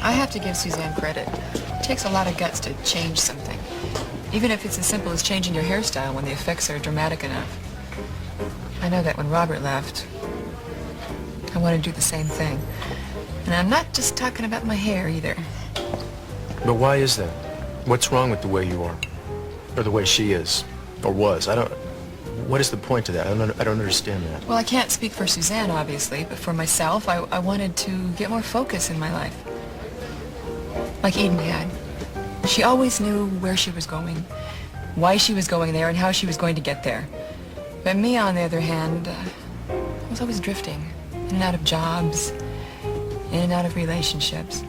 I have to give Suzanne credit. It takes a lot of guts to change something. Even if it's as simple as changing your hairstyle when the effects are dramatic enough. I know that when Robert left, I want to do the same thing. And I'm not just talking about my hair either. But why is that? What's wrong with the way you are? Or the way she is? Or was? What is the point to that? I don't understand that. Well, I can't speak for Suzanne, obviously, but for myself, I wanted to get more focus in my life. Like Eden had. She always knew where she was going, why she was going there, and how she was going to get there. But me, on the other hand, I was always drifting, in and out of jobs, in and out of relationships.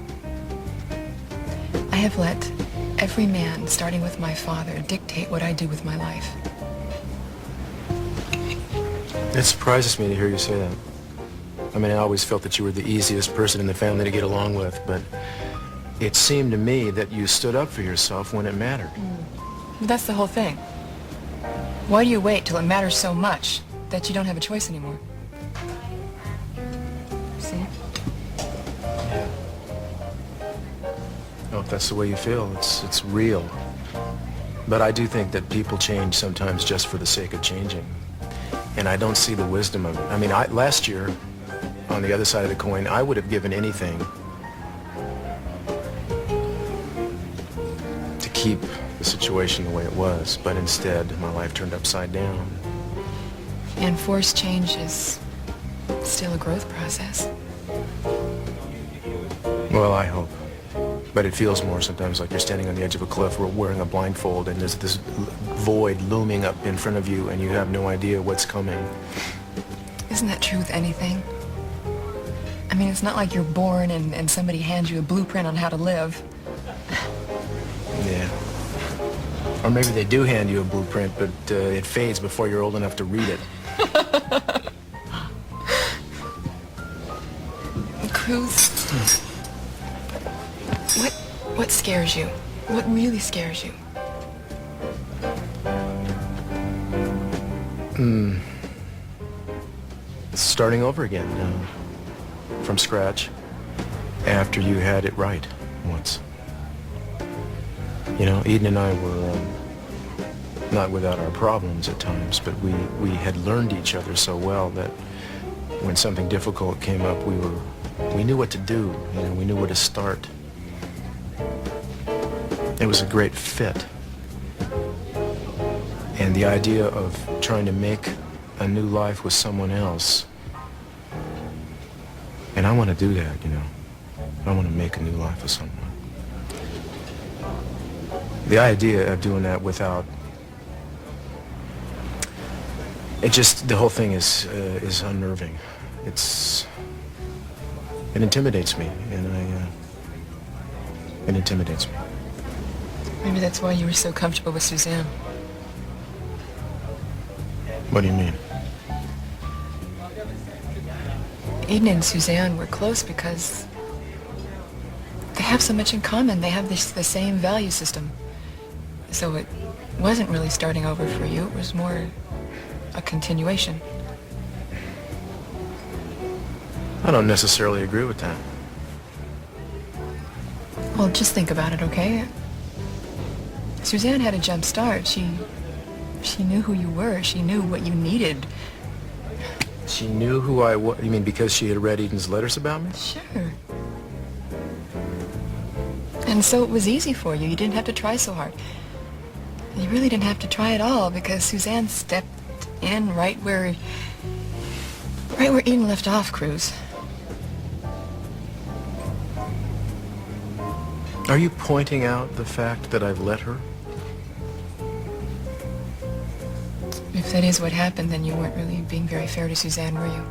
I have let every man, starting with my father, dictate what I do with my life. It surprises me to hear you say that. I mean, I always felt that you were the easiest person in the family to get along with, but it seemed to me that you stood up for yourself when it mattered. That's the whole thing. Why do you wait till it matters so much that you don't have a choice anymore? See? Oh, if that's the way you feel, it's real. But I do think that people change sometimes just for the sake of changing. And I don't see the wisdom of it. I mean, last year, on the other side of the coin, I would have given anything to keep the situation the way it was, but instead, my life turned upside down. And forced change is still a growth process. Well, I hope. But it feels more sometimes like you're standing on the edge of a cliff or wearing a blindfold and there's this void looming up in front of you and you have no idea what's coming. Isn't that true with anything? I mean, it's not like you're born and somebody hands you a blueprint on how to live. Yeah. Or maybe they do hand you a blueprint, but it fades before you're old enough to read it. Cruz, what scares you? What really scares you? Starting over again, from scratch, after you had it right once. You know, Eden and I were not without our problems at times, but we had learned each other so well that when something difficult came up, we knew what to do. You know, we knew where to start. It was a great fit. And the idea of trying to make a new life with someone else, and I want to do that, you know. I want to make a new life with someone. The idea of doing that without, the whole thing is unnerving. It intimidates me, and it intimidates me. Maybe that's why you were so comfortable with Suzanne. What do you mean? Eden and Suzanne were close because they have so much in common. They have the same value system. So it wasn't really starting over for you. It was more a continuation. I don't necessarily agree with that. Well, just think about it, okay? Suzanne had a jump start. She knew who you were. She knew what you needed. She knew who I was? You mean because she had read Eden's letters about me? Sure. And so it was easy for you. You didn't have to try so hard. You really didn't have to try at all because Suzanne stepped in right where Eden left off, Cruz. Are you pointing out the fact that I've let her? If that is what happened, then you weren't really being very fair to Suzanne, were you?